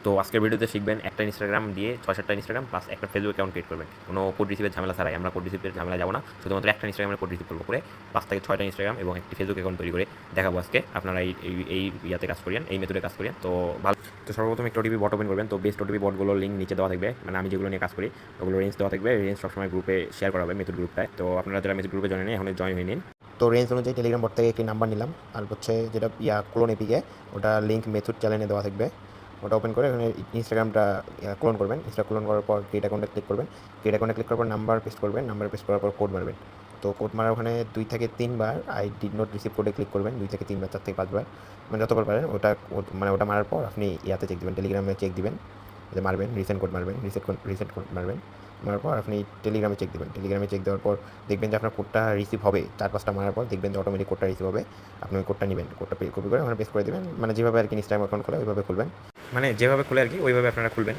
তো আজকের ভিডিওতে শিখবেন একটা ইনস্টাগ্রাম দিয়ে 6-7টা ইনস্টাগ্রাম প্লাস একটা ফেসবুক অ্যাকাউন্ট ক্রিয়েট করবেন। কোনো কোড রিসিভের ঝামেলা ছাড়াই, আমরা কোড রিসিভের ঝামেলা যাবো না, শুধুমাত্র একটা ইনস্টাগ্রামের কোড রিসিভ করবো করে 5 থেকে 6টা ইনস্টাগ্রাম এবং একটি ফেসবুক অ্যাকাউন্ট তৈরি করে দেখাবো আজকে। আপনারা এই ইয়াতে কাজ করিয়েন, এই মেথডে কাজ করিয়েন। তো ভালো। তো সর্বপ্রথম একটা ওটিপি বট ওপেন করবেন। তো বেস্ট ওটিপি বটগুলোর লিঙ্ক নিচে দেওয়া থাকবে, মানে আমি যেগুলো নিয়ে কাজ করি ওগুলো রেঞ্জ দেওয়া থাকবে। রেঞ্জ সবসময় গ্রুপে শেয়ার করা হবে, মেথড গ্রুপটায়। তো আপনারা যারা মেথড গ্রুপে জয়েন নেই এখন জয়েন হয়ে নিন। তো রেঞ্জ অনুযায়ী টেলিগ্রাম বট থেকে একটি নাম্বার নিলাম, আর হচ্ছে যেটা ক্লোন এপিকে ওটা লিঙ্ক মেথড চ্যানেলে দেওয়া থাকবে। ওটা ওপেন করে এখানে ইনস্টাগ্রামটা ক্লোন করবেন। ক্লোন করার পর ক্রিয়েট অ্যাকাউন্টে ক্লিক করবেন। ক্রিয়েট অ্যাকাউন্টে ক্লিক করার পর নাম্বার পেস্ট করবেন। নাম্বার পেস্ট করার পর কোড মারবেন। তো কোড মারার ওখানে 2 থেকে 3 বার আই ডিড নট রিসিভ কোডে ক্লিক করবেন। 2 থেকে 3 বার, 4 থেকে 5 বার, মানে যতবার পারেন। ওটা মারার পর আপনি ইয়াতে চেক দিবেন, টেলিগ্রামে চেক দিবেন যে মারবেন, রিসেন্ট কোড মারবেন, রিসেন্ট কোড মারবেন। মারার পর আপনি টেলিগ্রামে চেক দেবেন। টেলিগ্রামে চেক দেওয়ার পর দেখবেন যে আপনার কোডটা রিসিভ হবে। 4-5টা মারার পর দেখবেন যে অটোমেটিক কোডটা রিসিভ হবে। আপনি ওই কোডটা নেবেন, কোডটা কপি করে ওখানে পেস্ট করে দেবেন। মানে যেভাবে আর কি ইনস্টাগ্রাম অ্যাকাউন্ট খোলে ওইভাবে খুলবেন, মানে যেভাবে খুলে আর কি ওইভাবে আপনারা খুলবেন।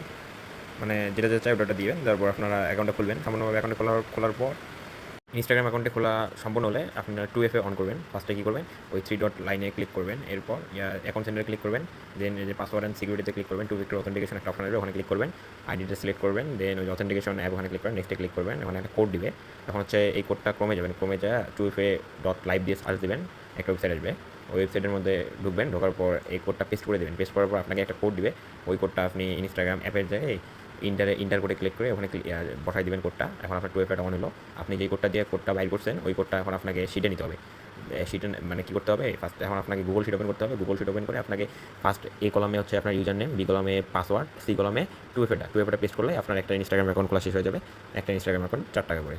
মানে যেটা যেটা চাই ওটা দিবেন, তারপর আপনারা অ্যাকাউন্টটা খুলবেন। সম্পূর্ণভাবে অ্যাকাউন্টে খোলার পর ইনস্টাগ্রাম অ্যাকাউন্টে খোলা সম্পূর্ণ হলে আপনারা 2FA অন করবেন। ফার্স্টে কী করবেন, ওই 3 ডট লাইনে ক্লিক করবেন। এরপর অ্যাকাউন্ট সেন্টারে ক্লিক করবেন। দেন যে পাসওয়ার্ড অ্যান্ড সিকিউরিটিতে ক্লিক করবেন। 2 ফ্যাক্টর অথেন্টিকেশন একটা অপশন আসবে, ওখানে ক্লিক করবেন। আইডিটা সিলেক্ট করবেন। দেন ওই অথেন্টিকেশন অ্যাপ ওখানে ক্লিক করেন। নেক্সটে ক্লিক করবেন। ওখানে একটা কোড দিবে। তখন হচ্ছে এই কোডটা ক্রমে যাবেন, ক্রমে যা 2FA ডট লাইভ দিয়ে সার্চ দেবেন, একটা ওয়েবসাইট আসবে। ওই ওয়েবসাইটের মধ্যে ঢুকবেন। ঢোকার পর এই কোডটা পেস্ট করে দেবেন। পেস্ট করার পর আপনাকে একটা কোড দিবে। ওই কোডটা আপনি ইনস্টাগ্রাম অ্যাপের জায়গায় ইন্টার কোডে ক্লিক করে ওখানে বসাই দেবেন কোডটা। এখন আপনার 2FA অন হলো। আপনি যেই কোডটা দিয়ে কোডটা বাইর করছেন ওই কোডটা এখন আপনাকে শিটে নিতে হবে। শিটে মানে কী করতে হবে, ফার্স্ট এখন আপনাকে গুগল শিট ওপেন করতে হবে। গুগল শিট ওপেন করে আপনাকে ফার্স্ট এ কলামে হচ্ছে আপনার ইউজার নেম, বি কলামে পাসওয়ার্ড, সি কলামে 2FA পেস্ট করলে আপনার একটা ইনস্টাগ্রাম অ্যাকাউন্ট খোলা শেষ হয়ে যাবে। একটা ইনস্টাগ্রাম অ্যাকাউন্ট 4 টাকা করে।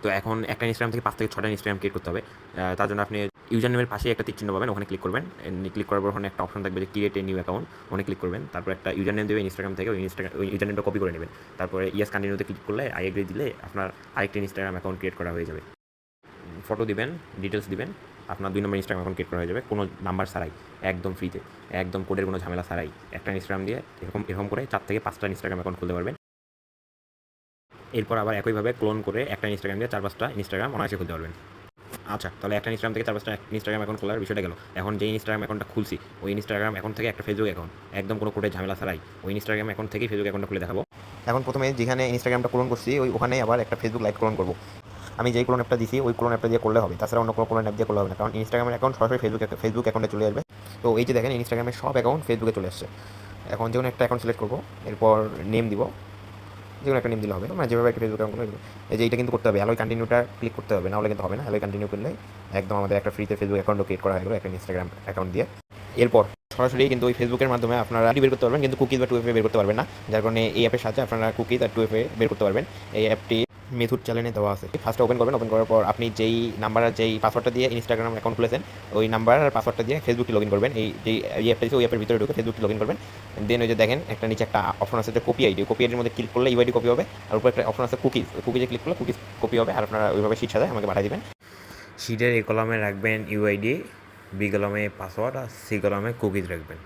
তো এখন একটা ইনস্টাগ্রাম থেকে 5 থেকে 6টা ইনস্টাগ্রাম ক্রিয়েট করতে হবে। তার জন্য আপনি ইউজার নেমের পাশে একটা টিক চিহ্ন পাবেন, ওখানে ক্লিক করবেন। ক্লিক করার পর ওখানে একটা অপশন থাকবে যে ক্রিয়েট এ নিউ অ্যাকাউন্ট, ওখানে ক্লিক করবেন। তারপর একটা ইউজার নেম দেবে ইনস্টাগ্রাম থেকে, ওই ইউজার নেমটা কপি করে নেবেন। তারপরে ইয়েস কন্টিনিউতে ক্লিক করলে আই এগ্রি দিলে আপনার আরেকটি ইনস্টাগ্রাম অ্যাকাউন্ট ক্রিয়েট করা হয়ে যাবে। ফটো দিবেন, ডিটেলস দিবেন, আপনার 2 নম্বর ইনস্টাগ্রাম অ্যাকাউন্ট ক্রিয়েট করা হয়ে যাবে কোনো নাম্বার ছাড়াই, একদম ফ্রিতে, একদম কোডের কোনো ঝামেলা ছাড়াই। একটা ইনস্টাগ্রাম দিয়ে এরকম করে 4 থেকে 5টা ইনস্টাগ্রাম অ্যাকাউন্ট খুলতে পারবেন। এরপর আবার একইভাবে ক্লোন করে একটা ইনস্টাগ্রাম দিয়ে 4-5টা ইনস্টাগ্রাম অনায়াসে খুলতে পারবেন। আচ্ছা, তাহলে একটা ইনস্টাগ্রাম থেকে 4-5টা ইনস্টাগ্রাম অ্যাকাউন্ট খোলার বিষয়টা গেল। এখন যে ইনস্টাগ্রাম অ্যাকাউন্টটা খুলছি ওই ইনস্টাগ্রাম অ্যাকাউন্ট থেকে একটা ফেসবুক অ্যাকাউন্ট, একদম কোনো কোডের ঝামেলা ছাড়াই ওই ইনস্টাগ্রাম অ্যাকাউন্ট থেকেই ফেসবুক অ্যাকাউন্টটা খুলে দেখাবো। এখন প্রথমে যেখানে ইনস্টাগ্রামটা ক্লোন করছি ওখানে আবার একটা ফেসবুক লাইভ ক্লোন করবো। আমি যেই ক্লোন অ্যাপটা দিছি ওই ক্লোন অ্যাপটা দিয়ে করলে হবে, তাছাড়া অন্য কোনো ক্লোন অ্যাপ দিয়ে করলে হবে না, কারণ ইনস্টাগ্রামের অ্যাকাউন্ট সরাসরি ফেসবুক অ্যাকাউন্টে চলে আসবে। তো এই যে দেখেন ইনস্টাগ্রামের সব অ্যাকাউন্ট ফেসবুকে চলে আসছে। এখন যেকোনো একটা অ্যাকাউন্ট সিলেক্ট করবো, এরপর নেম দিব, যেকোনো একটা নেম দিলে হবে, মানে যেভাবে একটা ফেসবুক অ্যাকাউন্ট। এই যে এইটা কিন্তু করতে হবে, অ্যালোই কন্টিনিউটা ক্লিক করতে হবে, না হলে কিন্তু হবে না। অ্যালোই কন্টিনিউ করলে একদম আমাদের একটা ফ্রিতে ফেসবুক অ্যাকাউন্টও ক্রিয়েট করা হয়ে গেলো একটা ইনস্টাগ্রাম অ্যাকাউন্ট দিয়ে। এরপর সরাসরি কিন্তু ওই ফেসবুকের মাধ্যমে আপনারা আইডি বের করতে পারবেন, কিন্তু কুকিজ বা 2FA বের করতে পারবেন না। যার কারণে এই অ্যাপের সাহায্যে আপনারা কুকিজ আর 2FA বের করতে পারবেন। এই অ্যাপটি মেথড চ্যানেলে দেওয়া আছে। ফার্স্টে ওপেন করবেন। ওপেন করার পর আপনি যেই নাম্বার আর যেই পাসওয়ার্ডটা দিয়ে ইনস্টাগ্রাম অ্যাকাউন্ট খুলেছেন ওই নাম্বার আর পাসওয়ার্ডটা দিয়ে ফেসবুকটি লগ ইন করবেন। যেই অ্যাপটা দিচ্ছে ওই অ্যাপের ভিতরে ঢুকে ফেসবুকটি লগ ইন করবেন। দেন ওই যে দেখেন একটা নিচে একটা অপশন আছে যে কপি আইডি, কপি আইডির মধ্যে ক্লিক করলে ইউআইডি কপি হবে। আর উপরে একটা অপশন আছে কুকিজ, কুকিজে ক্লিক করলে কুকিজ কপি হবে। আর আপনারা ওইভাবে শিট সাজায় আমাকে পাঠিয়ে দেবেন। শিটের এ কলামে রাখবেন ইউআইডি, বি কলামে পাসওয়ার্ড আর সি কলামে কুকিজ রাখবেন।